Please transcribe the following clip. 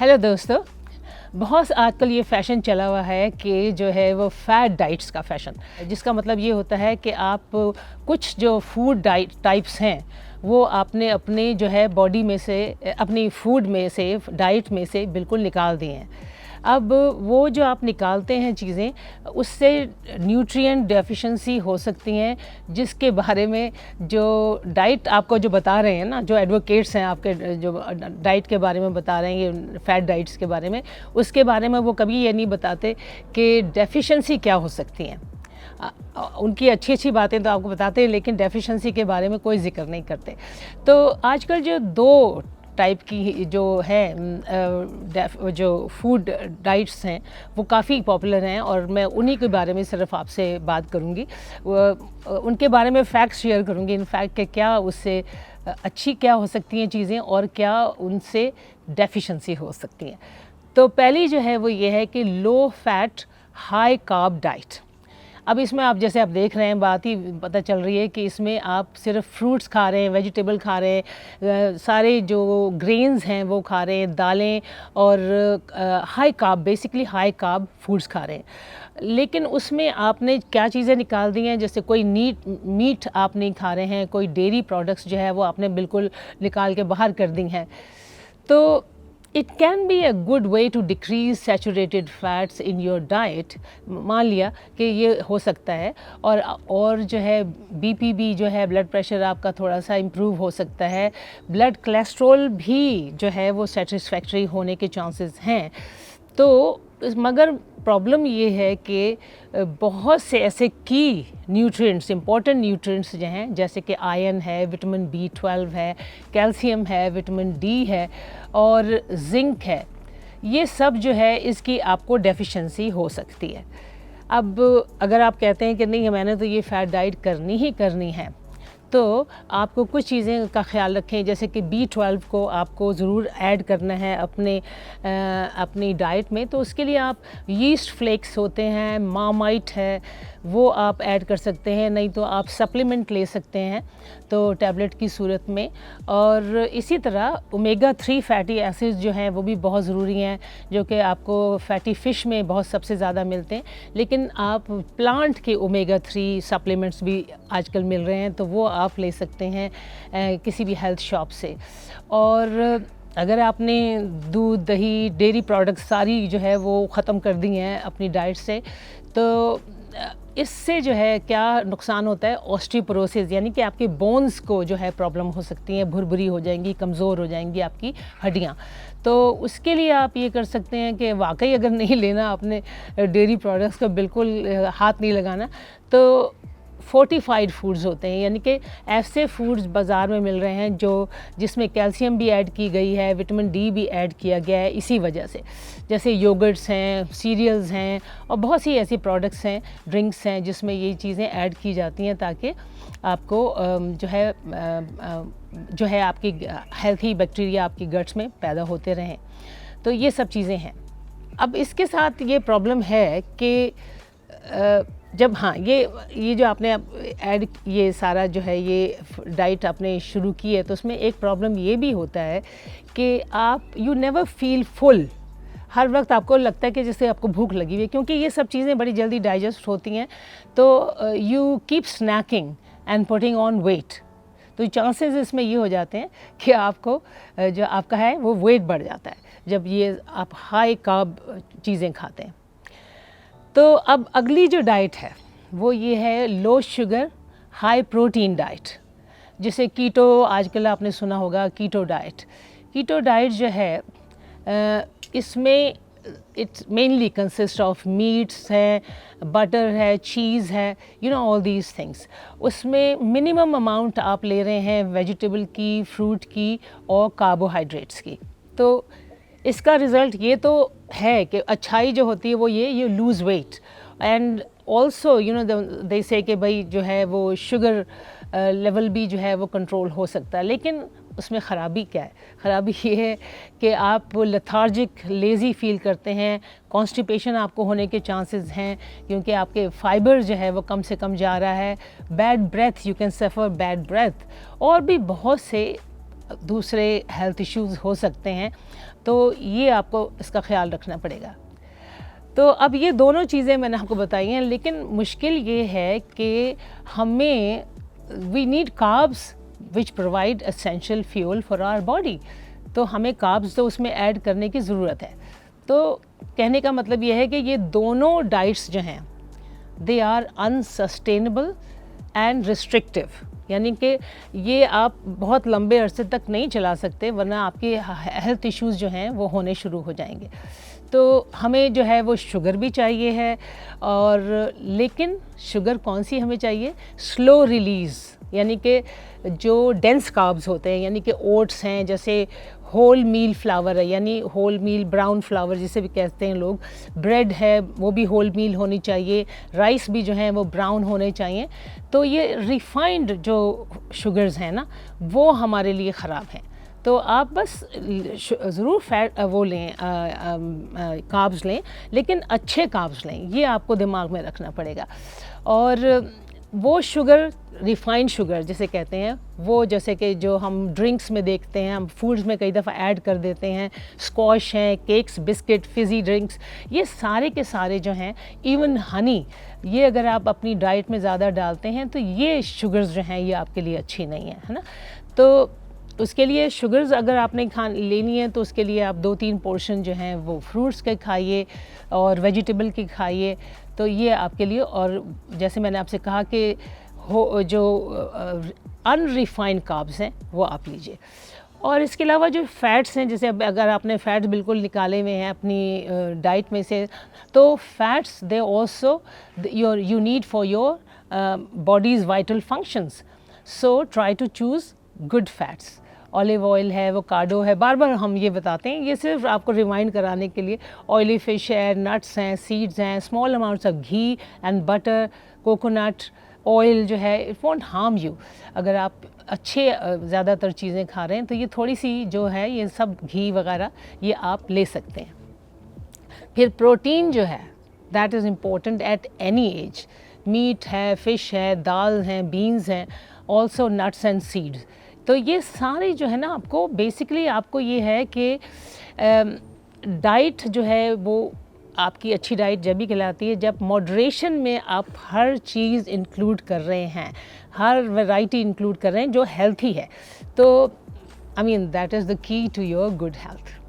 Hello दोस्तों, बहुत आजकल ये फ़ैशन चला हुआ है कि जो है वो फ़ैट डाइट्स का फ़ैशन, जिसका मतलब ये होता है कि आप कुछ जो फूड डाइट टाइप्स हैं वो आपने अपने जो है बॉडी में से, अपनी फूड में से, डाइट में से बिल्कुल निकाल दिए हैं। अब वो जो आप निकालते हैं चीज़ें, उससे न्यूट्रिएंट डेफिशिएंसी हो सकती हैं, जिसके बारे में जो डाइट आपको जो बता रहे हैं ना, जो एडवोकेट्स हैं आपके, जो डाइट के बारे में बता रहे हैं, ये फैट डाइट्स के बारे में, उसके बारे में वो कभी ये नहीं बताते कि डेफिशिएंसी क्या हो सकती हैं। उनकी अच्छी अच्छी बातें तो आपको बताते हैं, लेकिन डेफिशिएंसी के बारे में कोई ज़िक्र नहीं करते। तो आजकल जो दो टाइप की जो है जो फूड डाइट्स हैं वो काफ़ी पॉपुलर हैं, और मैं उन्हीं के बारे में सिर्फ आपसे बात करूंगी, उनके बारे में फैक्ट्स शेयर करूंगी। इन फैक्ट के क्या उससे अच्छी क्या हो सकती हैं चीज़ें और क्या उनसे डेफिशिएंसी हो सकती हैं। तो पहली जो है वो ये है कि low fat high carb diet. अब इसमें आप जैसे आप देख रहे हैं, बात ही पता चल रही है कि इसमें आप सिर्फ फ्रूट्स खा रहे हैं, वेजिटेबल खा रहे हैं, सारे जो ग्रेन्स हैं वो खा रहे हैं, दालें, और high carb, basically high carb foods खा रहे हैं। लेकिन उसमें आपने क्या चीज़ें निकाल दी हैं, जैसे कोई मीट आप नहीं खा रहे हैं, कोई डेयरी प्रोडक्ट्स जो है वो आपने बिल्कुल निकाल के बाहर कर दी हैं। तो it can be a good way to decrease saturated fats in your diet. मान लिया कि ये हो सकता है, और जो है बीपी जो है, ब्लड प्रेशर आपका थोड़ा सा इम्प्रूव हो सकता है, ब्लड कोलेस्ट्रॉल भी जो है वो सेटिस्फैक्ट्री होने के चांसेस हैं। तो मगर प्रॉब्लम ये है कि बहुत से ऐसे की न्यूट्रिएंट्स, इंपॉर्टेंट न्यूट्रिएंट्स जो हैं, जैसे कि आयरन है, विटामिन B12 है, कैल्शियम है, विटामिन D है और जिंक है, ये सब जो है इसकी आपको डेफिशिएंसी हो सकती है। अब अगर आप कहते हैं कि नहीं मैंने तो ये फ़ैट डाइट करनी ही करनी है, तो आपको कुछ चीज़ें का ख्याल रखें, जैसे कि B12 को आपको ज़रूर ऐड करना है अपनी डाइट में। तो उसके लिए आप यीस्ट फ्लेक्स होते हैं, मार्माइट है, वो आप ऐड कर सकते हैं, नहीं तो आप सप्लीमेंट ले सकते हैं तो टैबलेट की सूरत में। और इसी तरह ओमेगा 3 फैटी एसिड्स जो हैं वो भी बहुत ज़रूरी हैं, जो कि आपको फैटी फ़िश में बहुत सबसे ज़्यादा मिलते हैं, लेकिन आप प्लांट के ओमेगा 3 सप्लीमेंट्स भी आजकल मिल रहे हैं, तो वो आप ले सकते हैं किसी भी हेल्थ शॉप से। और अगर आपने दूध, दही, डेयरी प्रोडक्ट्स सारी जो है वो ख़त्म कर दी हैं अपनी डाइट से, तो इससे जो है क्या नुकसान होता है, ऑस्टियोपोरोसिस, यानी कि आपके बोन्स को जो है प्रॉब्लम हो सकती है, भुरभुरी हो जाएंगी, कमज़ोर हो जाएंगी आपकी हड्डियाँ। तो उसके लिए आप ये कर सकते हैं कि वाकई अगर नहीं लेना अपने डेयरी प्रोडक्ट्स का, बिल्कुल हाथ नहीं लगाना, तो फोर्टिफाइड फूड्स होते हैं, यानी कि ऐसे फूड्स बाज़ार में मिल रहे हैं जिसमें कैल्शियम भी ऐड की गई है, विटामिन D भी ऐड किया गया है इसी वजह से, जैसे योगर्ट्स हैं, सीरियल्स हैं, और बहुत सी ऐसी प्रोडक्ट्स हैं, ड्रिंक्स हैं, जिसमें ये चीज़ें ऐड की जाती हैं ताकि आपको जो है आपकी हेल्थी बैक्टीरिया आपकी गट्स में पैदा होते रहें। तो ये सब चीज़ें हैं। अब इसके साथ ये प्रॉब्लम है कि जब ये जो आपने ऐड, ये सारा जो है ये डाइट आपने शुरू की है, तो उसमें एक प्रॉब्लम ये भी होता है कि आप यू नेवर फील फुल। हर वक्त आपको लगता है कि जैसे आपको भूख लगी हुई है, क्योंकि ये सब चीज़ें बड़ी जल्दी डाइजेस्ट होती हैं। तो you keep snacking and putting on weight. तो चांसेस इसमें ये हो जाते हैं कि आपको जो आपका है वो वेट बढ़ जाता है जब ये आप हाई कार्ब चीज़ें खाते हैं। तो अब अगली जो डाइट है वो ये है low sugar high protein diet, जिसे कीटो, आजकल आपने सुना होगा कीटो डाइट। कीटो डाइट जो है इसमें it's mainly consist of meets है, बटर है, चीज़ है, ऑल दीज थिंग्स। उसमें मिनिमम अमाउंट आप ले रहे हैं वेजिटेबल की, फ्रूट की और कार्बोहाइड्रेट्स की। तो इसका रिज़ल्ट ये तो है कि अच्छाई जो होती है वो ये lose weight, and also they से कि भाई जो है वो शुगर लेवल भी जो है वो कंट्रोल हो सकता है। लेकिन उसमें ख़राबी क्या है? ख़राबी ये है कि आप लेथार्जिक, लेज़ी फील करते हैं, कॉन्स्टिपेशन आपको होने के चांसेस हैं, क्योंकि आपके फाइबर जो है वो कम से कम जा रहा है, bad breath, you can suffer bad breath, और भी बहुत से दूसरे हेल्थ इश्यूज़ हो सकते हैं। तो ये आपको इसका ख्याल रखना पड़ेगा। तो अब ये दोनों चीज़ें मैंने आपको बताई हैं, लेकिन मुश्किल ये है कि हमें we need carbs which provide essential fuel for our body. तो हमें कार्ब्स तो उसमें ऐड करने की ज़रूरत है। तो कहने का मतलब ये है कि ये दोनों डाइट्स जो हैं they are unsustainable and restrictive, यानी कि ये आप बहुत लंबे अरसे तक नहीं चला सकते, वरना आपके हेल्थ इश्यूज़ जो हैं वो होने शुरू हो जाएंगे। तो हमें जो है वो शुगर भी चाहिए है, और लेकिन शुगर कौन सी हमें चाहिए? स्लो रिलीज़, यानी कि जो डेंस कार्ब्स होते हैं, यानी कि ओट्स हैं, जैसे होल मील फ्लावर है, यानी होल मील ब्राउन फ्लावर जिसे भी कहते हैं लोग, ब्रेड है वो भी होल मील होनी चाहिए, राइस भी जो है वो ब्राउन होने चाहिए। तो ये रिफाइंड जो शुगर्स हैं ना, वो हमारे लिए ख़राब हैं। तो आप बस ज़रूर फैट वो लें, कार्ब्स लें, लेकिन अच्छे कार्ब्स लें, ये आपको दिमाग में रखना पड़ेगा। और वो शुगर, रिफाइंड शुगर जिसे कहते हैं, वो जैसे कि जो हम ड्रिंक्स में देखते हैं, हम फूड्स में कई दफ़ा ऐड कर देते हैं, स्क्वॉश हैं, केक्स, बिस्किट, फिज़ी ड्रिंक्स, ये सारे के सारे जो हैं, इवन हनी, ये अगर आप अपनी डाइट में ज़्यादा डालते हैं तो ये शुगर्स जो हैं ये आपके लिए अच्छी नहीं है ना। तो उसके लिए शुगर्स अगर आपने लेनी है तो उसके लिए आप 2-3 पोर्शन जो हैं वो फ्रूट्स के खाइए और वेजिटेबल की खाइए, तो ये आपके लिए। और जैसे मैंने आपसे कहा कि जो अनरिफाइंड कार्ब्स हैं वो आप लीजिए। और इसके अलावा जो फ़ैट्स हैं, जैसे अब अगर आपने फ़ैट्स बिल्कुल निकाले हुए हैं अपनी डाइट में से, तो fats they also you need for your body's vital functions, so try to choose good fats. Olive oil है, एवोकाडो है, बार बार हम ये बताते हैं, ये सिर्फ आपको रिमाइंड कराने के लिए। ऑयली फ़िश है, नट्स हैं, सीड्स हैं, small amounts of ghee and butter, coconut oil जो है, इट वॉन्ट हार्म यू। अगर आप अच्छे ज़्यादातर चीज़ें खा रहे हैं तो ये थोड़ी सी जो है, ये सब घी वगैरह ये आप ले सकते हैं। फिर प्रोटीन जो है, that is important at any age. Meat है, फ़िश है, दाल हैं, बीन्स हैं, ऑल्सो नट्स एंड सीड्स। तो ये सारे जो है ना, आपको बेसिकली आपको ये है कि डाइट जो है वो आपकी अच्छी डाइट जब भी कहलाती है जब मॉडरेशन में आप हर चीज़ इंक्लूड कर रहे हैं, हर वैरायटी इंक्लूड कर रहे हैं जो हेल्थी है। तो I mean that is the key to your good health.